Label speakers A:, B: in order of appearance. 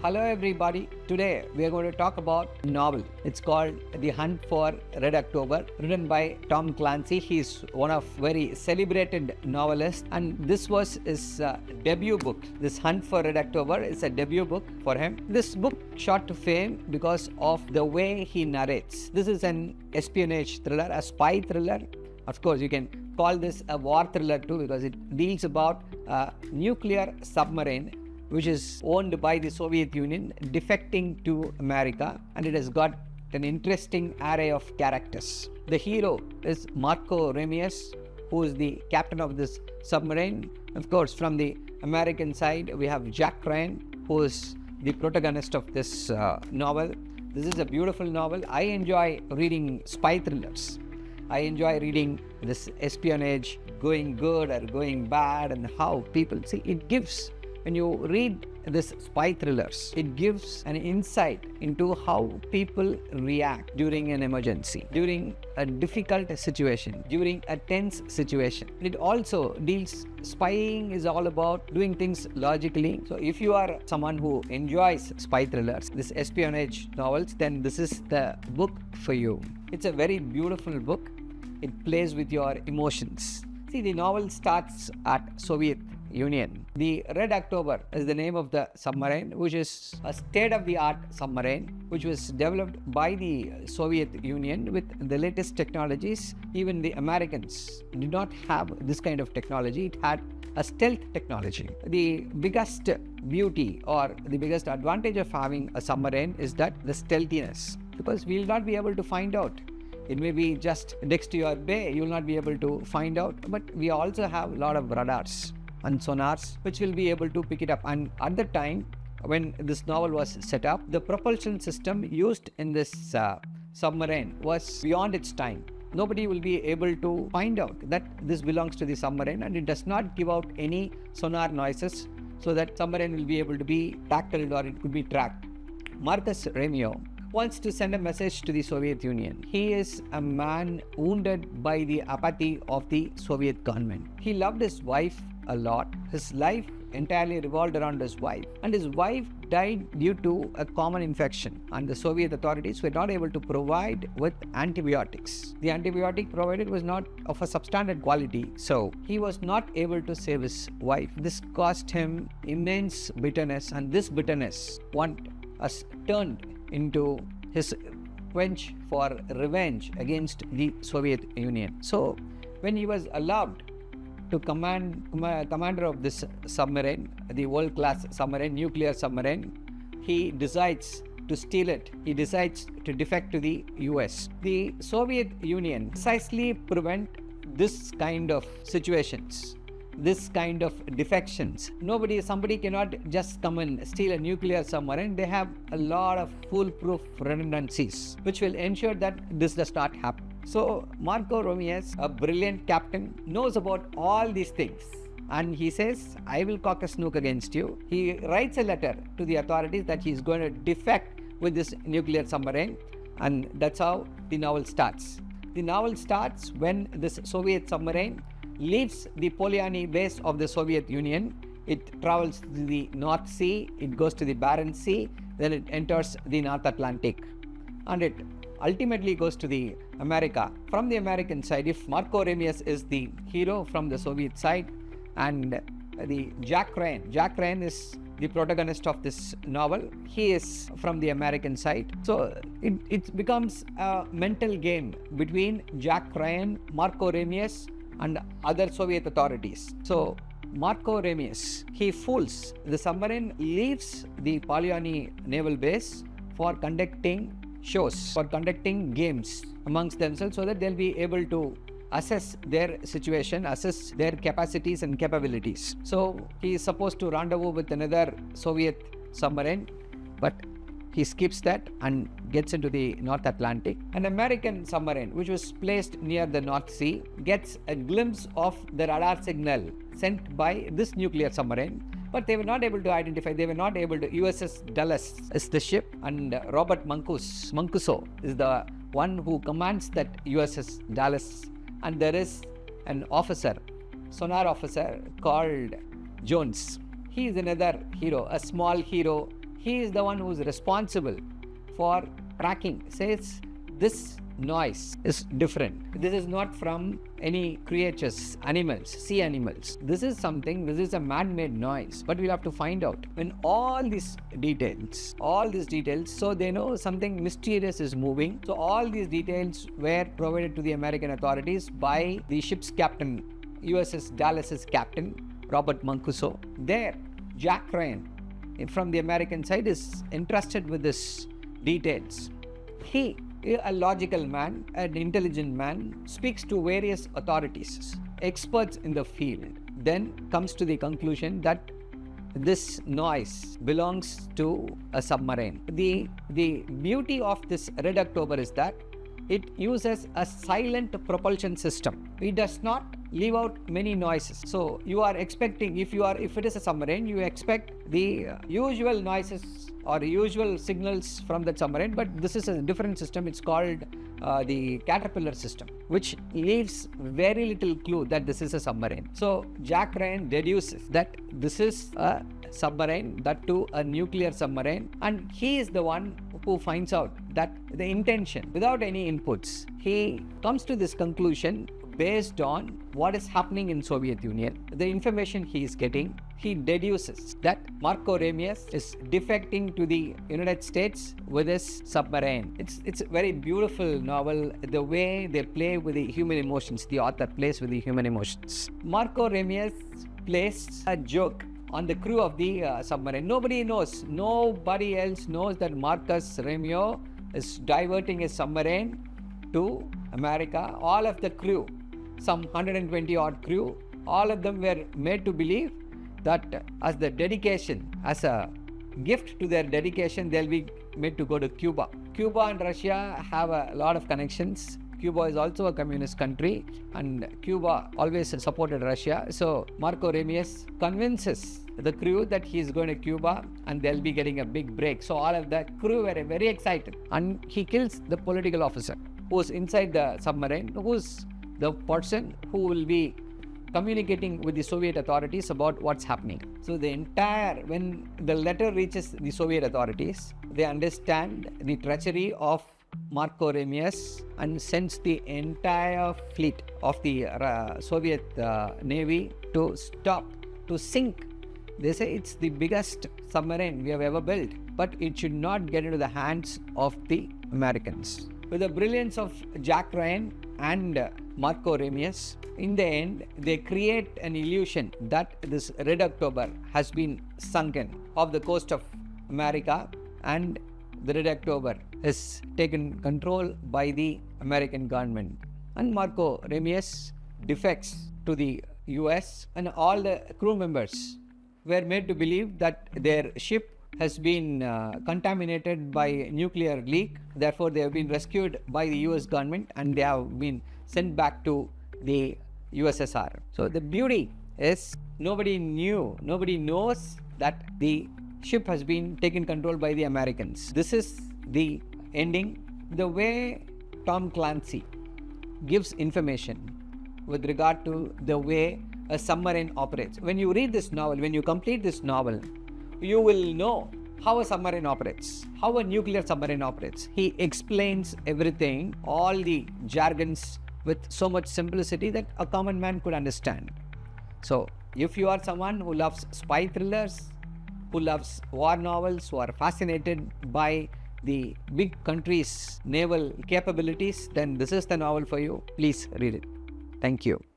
A: Hello everybody. Today we are going to talk about a novel. It's called The Hunt for Red October, written by Tom Clancy. He's one of very celebrated novelists, and this was his debut book. This Hunt for Red October is a debut book for him. This book shot to fame because of the way he narrates. This is an espionage thriller, a spy thriller. Of course, you can call this a war thriller too, because it deals about a nuclear submarine which is owned by the Soviet Union, defecting to America, and it has got an interesting array of characters. The hero is Marco Ramius, who is the captain of this submarine. Of course, from the American side, we have Jack Ryan, who is the protagonist of this novel. This is a beautiful novel. I enjoy reading spy thrillers. I enjoy reading this espionage, going good or going bad, and how people see it gives. When you read this spy thrillers, it gives an insight into how people react during an emergency, during a difficult situation, during a tense situation. It also deals, spying is all about doing things logically. So if you are someone who enjoys spy thrillers, this espionage novels, then this is the book for you. It's a very beautiful book. It plays with your emotions. See, the novel starts at Soviet Union. The Red October is the name of the submarine, which is a state-of-the-art submarine which was developed by the Soviet Union with the latest technologies. Even the Americans did not have this kind of technology. It had a stealth technology. The biggest beauty or the biggest advantage of having a submarine is that the stealthiness, because we will not be able to find out. It may be just next to your bay, you will not be able to find out, but we also have a lot of radars and sonars which will be able to pick it up. And at the time when this novel was set up, the propulsion system used in this submarine was beyond its time. Nobody will be able to find out that this belongs to the submarine, and it does not give out any sonar noises, so that submarine will be able to be tackled or it could be tracked. Marcus Ramio wants to send a message to the Soviet Union. He is a man wounded by the apathy of the Soviet government. He loved his wife a lot. His life entirely revolved around his wife, and his wife died due to a common infection, and the Soviet authorities were not able to provide with antibiotics. The antibiotic provided was not of a substandard quality, so he was not able to save his wife. This caused him immense bitterness, and this bitterness was turned into his quench for revenge against the Soviet Union. So when he was allowed to commander of this submarine, the world-class submarine, nuclear submarine, he decides to steal it. He decides to defect to the US. The Soviet Union precisely prevent this kind of situations, this kind of defections. Somebody cannot just come and steal a nuclear submarine. They have a lot of foolproof redundancies which will ensure that this does not happen. So Marco Ramius, a brilliant captain, knows about all these things, and he says, I will cock a snook against you. He writes a letter to the authorities that he is going to defect with this nuclear submarine, and that's how the novel starts. The novel starts when this Soviet submarine leaves the Polyani base of the Soviet Union. It travels to the North Sea, it goes to the Barents Sea, then it enters the North Atlantic, and it ultimately goes to the America. From the American side, if Marco Ramius is the hero from the Soviet side, and the Jack Ryan is the protagonist of this novel, he is from the American side. So it becomes a mental game between Jack Ryan, Marco Ramius, and other Soviet authorities. So Marco Ramius, he fools. The submarine leaves the Polyani naval base for conducting shows, for conducting games amongst themselves, so that they'll be able to assess their situation, assess their capacities and capabilities. So he is supposed to rendezvous with another Soviet submarine, but he skips that and gets into the North Atlantic. An American submarine which was placed near the North Sea gets a glimpse of the radar signal sent by this nuclear submarine, but they were not able to identify. They were not able to. USS Dallas is the ship, and Robert Mancuso is the one who commands that USS Dallas, and there is an officer, sonar officer called Jones. He is another hero, a small hero he is the one who is responsible for tracking. Says this noise is different. This is not from any creatures, animals, sea animals. This is a man-made noise. But we'll have to find out. When all these details, so they know something mysterious is moving. So all these details were provided to the American authorities by the ship's captain, USS Dallas's captain, Robert Mancuso. There, Jack Ryan, from the American side, is entrusted with this details. He, a logical man, an intelligent man, speaks to various authorities, experts in the field, then comes to the conclusion that this noise belongs to a submarine. The beauty of this Red October is that it uses a silent propulsion system. It does not leave out many noises. So you are expecting, if it is a submarine, you expect the usual noises or usual signals from that submarine, but this is a different system. It's called the Caterpillar system, which leaves very little clue that this is a submarine. So Jack Ryan deduces that this is a submarine, that too a nuclear submarine, and he is the one who finds out that the intention, without any inputs, he comes to this conclusion based on what is happening in Soviet Union, the information he is getting. He deduces that Marco Ramius is defecting to the United States with his submarine. It's a very beautiful novel, the way they play with the human emotions. The author plays with the human emotions. Marco Ramius plays a joke on the crew of the submarine. Nobody else knows that Marcus Ramio is diverting his submarine to America. All of the crew, some 120 odd crew, all of them were made to believe that as the dedication, as a gift to their dedication, they'll be made to go to Cuba. Cuba and Russia have a lot of connections. Cuba is also a communist country, and Cuba always supported Russia. So Marco Ramius convinces the crew that he is going to Cuba and they'll be getting a big break. So all of the crew were very excited, and he kills the political officer who's inside the submarine, who's the person who will be communicating with the Soviet authorities about what's happening. So when the letter reaches the Soviet authorities, they understand the treachery of Marco Ramius and sends the entire fleet of the Soviet Navy to sink. They say it's the biggest submarine we have ever built, but it should not get into the hands of the Americans. With the brilliance of Jack Ryan and Marco Ramius, in the end, they create an illusion that this Red October has been sunken off the coast of America, and the Red October is taken control by the American government. And Marco Ramius defects to the US, and all the crew members were made to believe that their ship has been contaminated by nuclear leak. Therefore, they have been rescued by the US government and they have been sent back to the USSR. So the beauty is nobody knows that the ship has been taken control by the Americans. This is the ending. The way Tom Clancy gives information with regard to the way a submarine operates. When you read this novel, when you complete this novel, you will know how a submarine operates, how a nuclear submarine operates. He explains everything, all the jargons, with so much simplicity that a common man could understand. So, if you are someone who loves spy thrillers, who loves war novels, who are fascinated by the big countries' naval capabilities, then this is the novel for you. Please read it. Thank you.